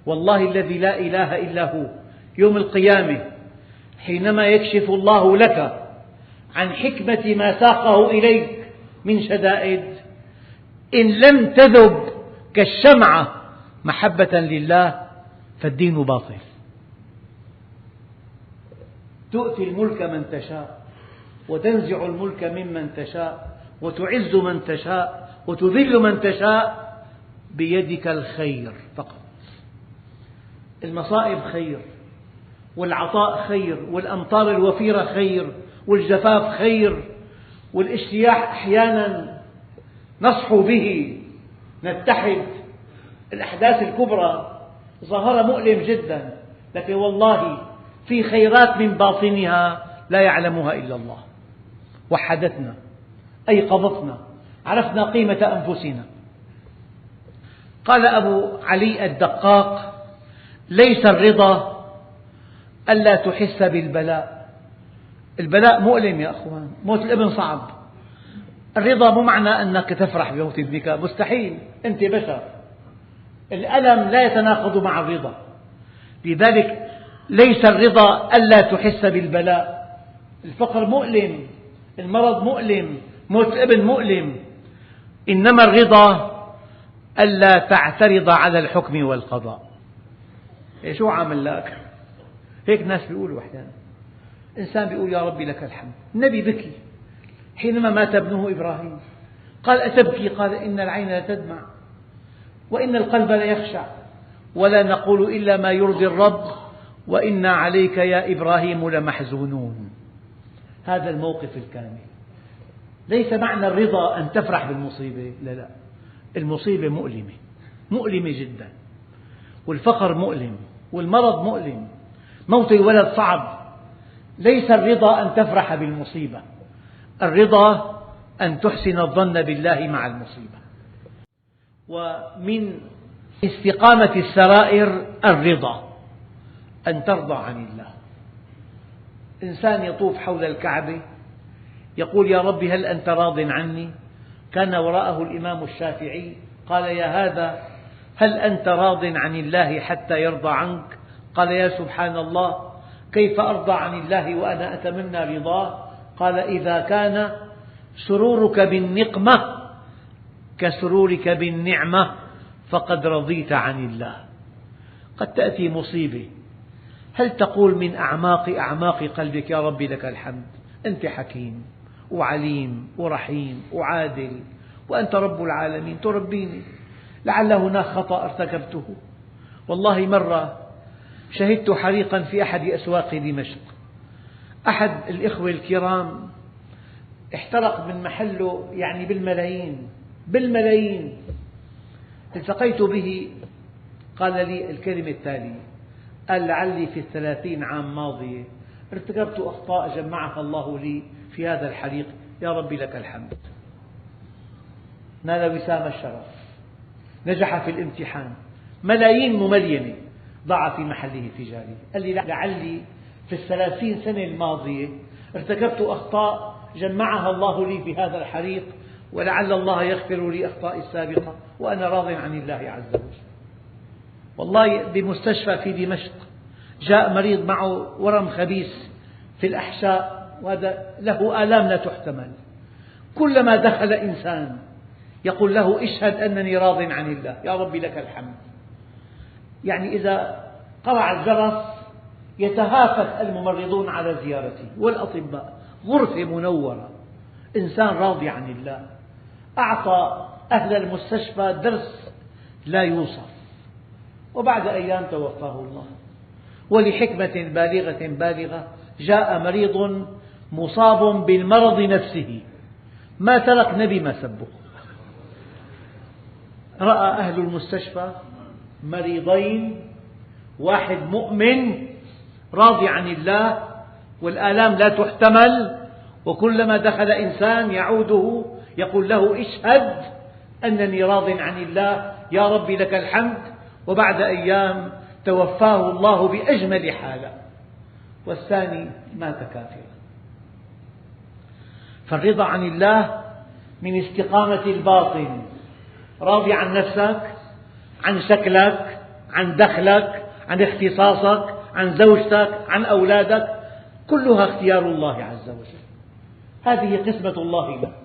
والله الذي لا إله إلا هو يوم القيامة حينما يكشف الله لك عن حكمة ما ساقه إليك من شدائد، إن لم تذب كالشمعة محبة لله فالدين باطل. تؤتي الملك من تشاء وتنزع الملك ممن تشاء وتعز من تشاء وتذل من تشاء بيدك الخير فقط. المصائب خير، والعطاء خير، والأمطار الوفيرة خير، والجفاف خير، والاجتياح أحيانا نصحو به نتحد. الأحداث الكبرى ظاهرة مؤلم جدا، لكن والله في خيرات من باطنها لا يعلمها إلا الله. وحدتنا، أيقظتنا، عرفنا قيمة أنفسنا. قال أبو علي الدقاق: ليس الرضا ألا تحس بالبلاء. البلاء مؤلم يا أخوان، موت الابن صعب. الرضا مو معنى أنك تفرح بموت ابنك، مستحيل، أنت بشر. الألم لا يتناقض مع الرضا. لذلك ليس الرضا ألا تحس بالبلاء. الفقر مؤلم، المرض مؤلم، موت الابن مؤلم، إنما الرضا ألا تعترض على الحكم والقضاء. شو عامل لك؟ هيك ناس بيقولوا أحيانا. إنسان بيقول يا ربي لك الحمد. النبي بكي حينما مات ابنه إبراهيم، قال: أتبكي؟ قال: إن العين لتدمع وإن القلب ليخشع ولا نقول إلا ما يرضي الرب وإنا عليك يا إبراهيم لمحزونون. هذا الموقف الكامل. ليس معنى الرضا أن تفرح بالمصيبة، لا، المصيبة مؤلمة، مؤلمة جدا، والفقر مؤلم، والمرض مؤلم، موت الولد صعب. ليس الرضا أن تفرح بالمصيبة، الرضا أن تحسن الظن بالله مع المصيبة. ومن استقامة السرائر الرضا، أن ترضى عن الله. إنسان يطوف حول الكعبة يقول: يا رب هل أنت راض عني؟ كان وراءه الإمام الشافعي قال: يا هذا هل أنت راض عن الله حتى يرضى عنك؟ قال: يا سبحان الله، كيف أرضى عن الله وأنا أتمنى رضاه؟ قال: إذا كان سرورك بالنقمة كسرورك بالنعمة فقد رضيت عن الله. قد تأتي مصيبة، هل تقول من أعماق قلبك: يا ربي لك الحمد، أنت حكيم وعليم ورحيم وعادل وأنت رب العالمين تربيني، لعل هناك خطأ ارتكبته. والله مرة شهدت حريقا في أحد أسواق دمشق، أحد الإخوة الكرام احترق من محله يعني بالملايين. التقيت به قال لي الكلمة التالية، قال: لعلي في 30 عام ماضية ارتكبت أخطاء جمعها الله لي في هذا الحريق، يا ربي لك الحمد. نال وسام الشرف، نجح في الامتحان، ملايين مملينة ضاع في محله التجاري. قال لي: لعلي في 30 سنة الماضية ارتكبت أخطاء جمعها الله لي في هذا الحريق، ولعل الله يغفر لي أخطائي السابقة وأنا راض عن الله عز وجل. والله بمستشفى في دمشق جاء مريض معه ورم خبيث في الأحشاء، وهذا له آلام لا تحتمل. كلما دخل إنسان يقول له: اشهد أنني راض عن الله، يا ربي لك الحمد. يعني إذا قرع الجرس يتهافت الممرضون على زيارته والأطباء، غرفة منورة، إنسان راضي عن الله، أعطى أهل المستشفى درس لا يوصف. وبعد أيام توفاه الله. ولحكمة بالغة جاء مريض مصاب بالمرض نفسه، ما ترك نبي ما سبه. رأى أهل المستشفى مريضين، واحد مؤمن راضي عن الله والآلام لا تحتمل، وكلما دخل إنسان يعوده يقول له: اشهد أنني راض عن الله، يا ربي لك الحمد. وبعد أيام توفاه الله بأجمل حالة، والثاني مات كافرا. فالرضا عن الله من استقامة الباطن، راضي عن نفسك، عن شكلك، عن دخلك، عن اختصاصك، عن زوجتك، عن أولادك، كلها اختيار الله عز وجل. هذه قسمة الله لك،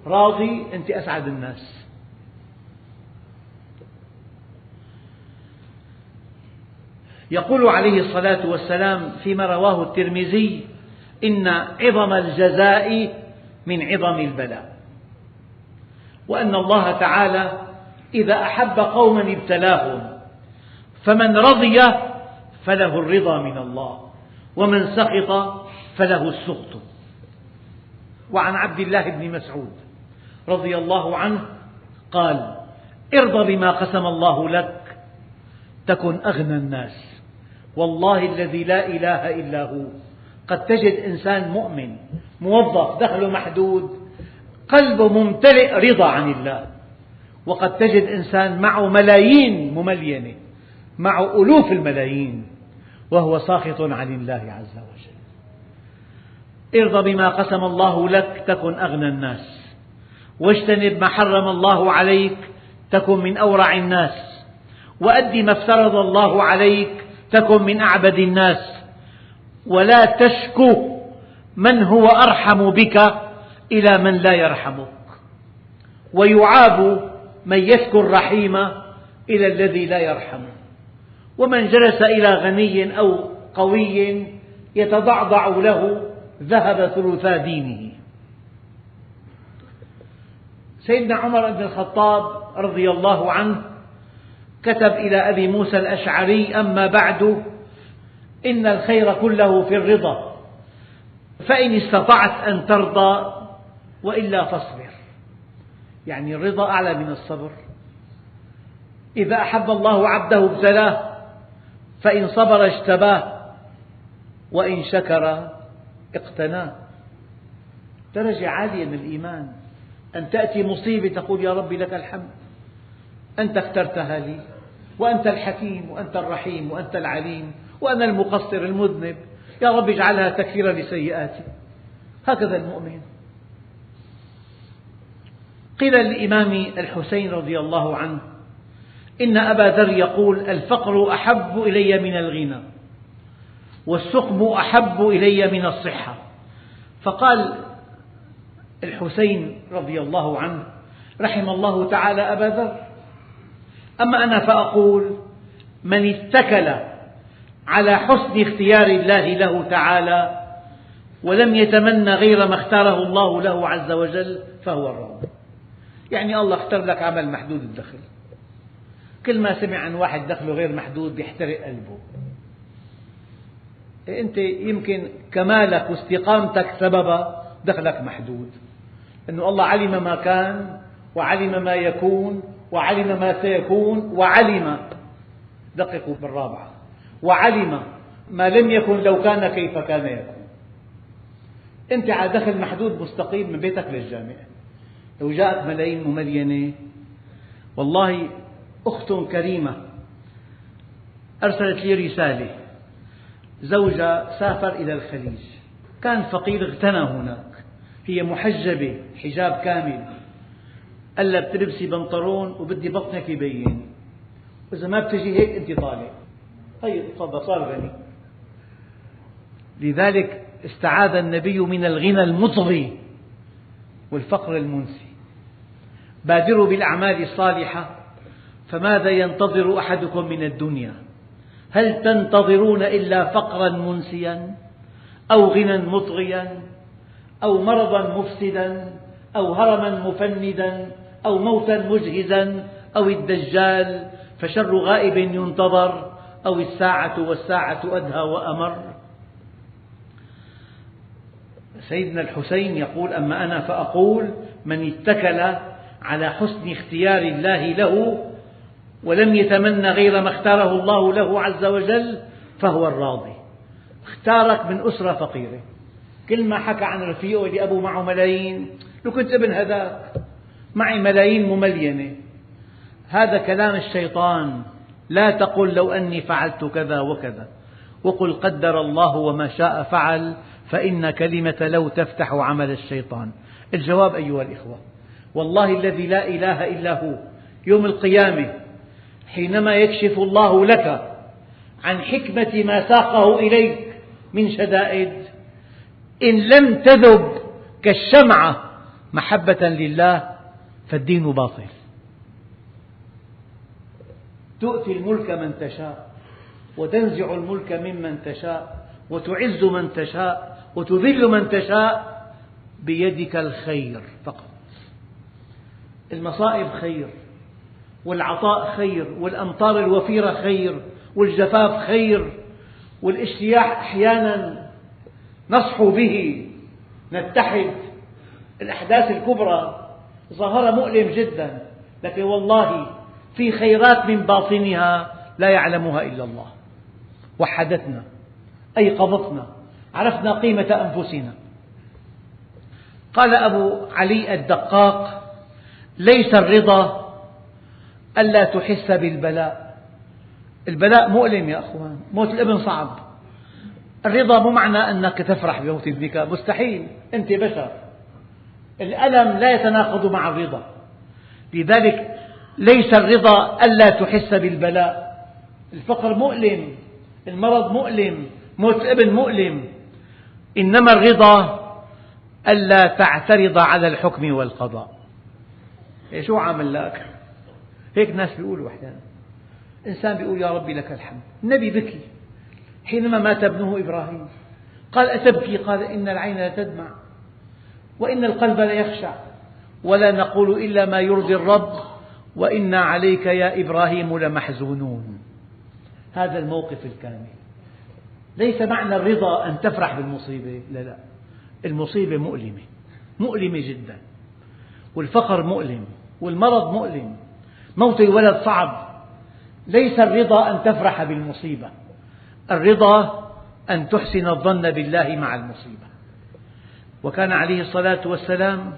راضي أنت أسعد الناس. يقول عليه الصلاة والسلام فيما رواه الترمذي: إن عظم الجزاء من عظم البلاء، وأن الله تعالى إذا أحب قوما ابتلاهم، فمن رضي فله الرضا من الله، ومن سخط فله السخط. وعن عبد الله بن مسعود رضي الله عنه قال: ارض بما قسم الله لك تكن أغنى الناس. والله الذي لا إله إلا هو، قد تجد إنسان مؤمن موظف دخله محدود قلبه ممتلئ رضا عن الله، وقد تجد إنسان معه ملايين مملينة، معه ألوف الملايين، وهو ساخط عن الله عز وجل. ارض بما قسم الله لك تكن أغنى الناس، واجتنب ما حرم الله عليك تكن من أورع الناس، وأد ما افترض الله عليك تكن من أعبد الناس، ولا تشكو من هو أرحم بك إلى من لا يرحمك، ويعاب من يشكو الرحيم إلى الذي لا يرحمه، ومن جلس إلى غني أو قوي يتضعضع له ذهب ثلثا دينه. سيدنا عمر بن الخطاب رضي الله عنه كتب إلى أبي موسى الأشعري: أما بعد، إن الخير كله في الرضا، فإن استطعت أن ترضى وإلا فاصبر. يعني الرضا أعلى من الصبر. إذا أحب الله عبده ابتلاه، فإن صبر اجتباه، وإن شكر اقتناه. درجة عالية من الإيمان، أن تأتي مصيبة تقول: يا رب لك الحمد، أنت اخترتها لي، وأنت الحكيم، وأنت الرحيم، وأنت العليم، وأنا المقصر المذنب، يا رب اجعلها تكفيرا لسيئاتي. هكذا المؤمن. قيل للإمام الحسين رضي الله عنه: إن أبا ذر يقول: الفقر أحب إلي من الغنى، والسقم أحب إلي من الصحة. فقال الحسين رضي الله عنه: رحم الله تعالى أبا ذر، أما أنا فأقول: من اتكل على حسن اختيار الله له تعالى ولم يتمنى غير ما اختاره الله له عز وجل فهو الراضي. يعني الله اختار لك عمل محدود الدخل، كل ما سمع عن واحد دخله غير محدود يحترق قلبه. أنت يمكن كمالك واستقامتك سبب دخلك محدود، أنه الله علم ما كان، وعلم ما يكون، وعلم ما سيكون، وعلم، دققوا بالرابعة، وعلم ما لم يكن لو كان كيف كان يكون. أنت على دخل محدود مستقيم من بيتك للجامعة، لو جاءت ملايين مملينة. والله أخت كريمة أرسلت لي رسالة: زوجها سافر إلى الخليج، كان فقير اغتنى هناك، هي محجبة حجاب كامل، قال لها: بتلبسي بنطلون وبدي بطنك يبين، وإذا ما بتجي هيك أنت طالع. طيب تفضل، صار غني. لذلك استعاذ النبي من الغنى المطغي والفقر المنسي. بادروا بالأعمال الصالحة، فماذا ينتظر أحدكم من الدنيا؟ هل تنتظرون إلا فقرا منسيا، أو غنى مطغيا، أو مرضا مفسدا، أو هرما مفندا، أو موتا مجهزا، أو الدجال فشر غائب ينتظر، أو الساعة والساعة أدهى وأمر. سيدنا الحسين يقول: أما أنا فأقول: من اتكل على حسن اختيار الله له ولم يتمنى غير ما اختاره الله له عز وجل فهو الراضي. اختارك من أسرة فقيرة، كل ما حكى عن رفيقه اللي أبوه معه ملايين: لو كنت ابن هذاك معي ملايين مملينة. هذا كلام الشيطان. لا تقل لو أني فعلت كذا وكذا، وقل قدر الله وما شاء فعل، فإن كلمة لو تفتح عمل الشيطان. الجواب أيها الإخوة: والله الذي لا إله إلا هو، يوم القيامة حينما يكشف الله لك عن حكمة ما ساقه إليك من شدائد، إن لم تذب كالشمعة محبة لله فالدين باطل. تؤتي الملك من تشاء وتنزع الملك ممن تشاء وتعز من تشاء وتذل من تشاء بيدك الخير فقط. المصائب خير، والعطاء خير، والأمطار الوفيرة خير، والجفاف خير، والاجتياح أحيانا نصحو به، نتحد. الأحداث الكبرى ظاهرة مؤلم جدا، لكن والله في خيرات من باطنها لا يعلمها إلا الله. وحدتنا، أيقظتنا، عرفنا قيمة أنفسنا. قال أبو علي الدقاق: ليس الرضا ألا تحس بالبلاء. البلاء مؤلم يا أخوان، موت الابن صعب. الرضا مو معنى أنك تفرح بموت ابنك، مستحيل، أنت بشر. الألم لا يتناقض مع الرضا. لذلك ليس الرضا ألا تحس بالبلاء. الفقر مؤلم، المرض مؤلم، موت الابن مؤلم، إنما الرضا ألا تعترض على الحكم والقضاء. شو عامل لك؟ هيك ناس بيقولوا أحيانا. إنسان بيقول: يا ربي لك الحمد. النبي بكي حينما مات ابنه إبراهيم، قال: أتبكي؟ قال: إن العين لتدمع وإن القلب ليخشع ولا نقول إلا ما يرضي الرب وإنا عليك يا إبراهيم لمحزونون. هذا الموقف الكامل. ليس معنى الرضا أن تفرح بالمصيبة، لا، المصيبة مؤلمة، مؤلمة جدا، والفقر مؤلم، والمرض مؤلم، موت الولد صعب. ليس الرضا أن تفرح بالمصيبة، الرضا أن تحسن الظن بالله مع المصيبة. وكان عليه الصلاة والسلام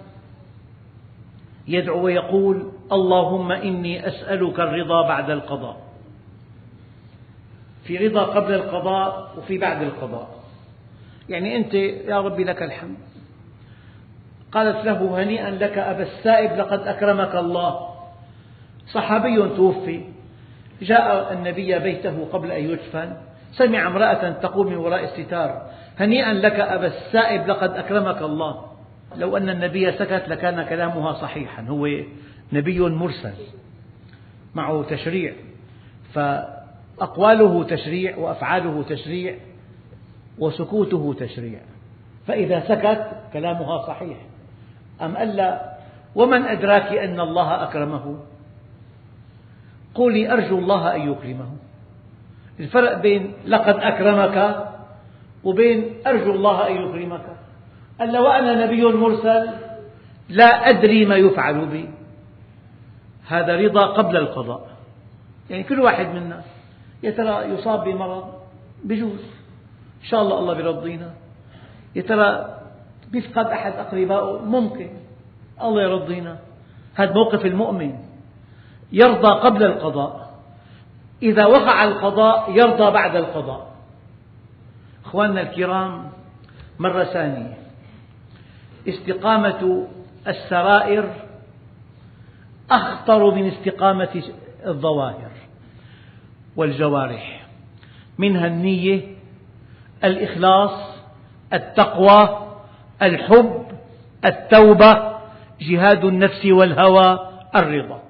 يدعو ويقول: اللهم إني أسألك الرضا بعد القضاء. في رضا قبل القضاء وفي بعد القضاء. يعني أنت يا ربي لك الحمد. قالت له: هنيئا لك أبا السائب لقد أكرمك الله. صحابي توفي، جاء النبي بيته قبل أن يدفن، سمع امرأة تقول من وراء الستار: هنيئا لك أبا السائب لقد أكرمك الله. لو أن النبي سكت لكان كلامها صحيحا. هو نبي مرسل معه تشريع، فأقواله تشريع وأفعاله تشريع وسكوته تشريع، فإذا سكت كلامها صحيح. أم ألا: ومن أدراك أن الله أكرمه؟ قولي أرجو الله أن يكرمه. الفرق بين لقد أكرمك وبين أرجو الله أن يكرمك. ألا وأنا نبي مرسل لا أدري ما يفعل بي. هذا رضا قبل القضاء. يعني كل واحد منا يا ترى يصاب بمرض، بجوز إن شاء الله الله بيرضينا. يا ترى بيفقد أحد أقربائه، ممكن الله يرضينا. هذا موقف المؤمن، يرضى قبل القضاء، إذا وقع القضاء يرضى بعد القضاء. أخواننا الكرام، مرة ثانية، استقامة السرائر أخطر من استقامة الظواهر والجوارح. منها النية، الإخلاص، التقوى، الحب، التوبة، جهاد النفس والهوى، الرضا.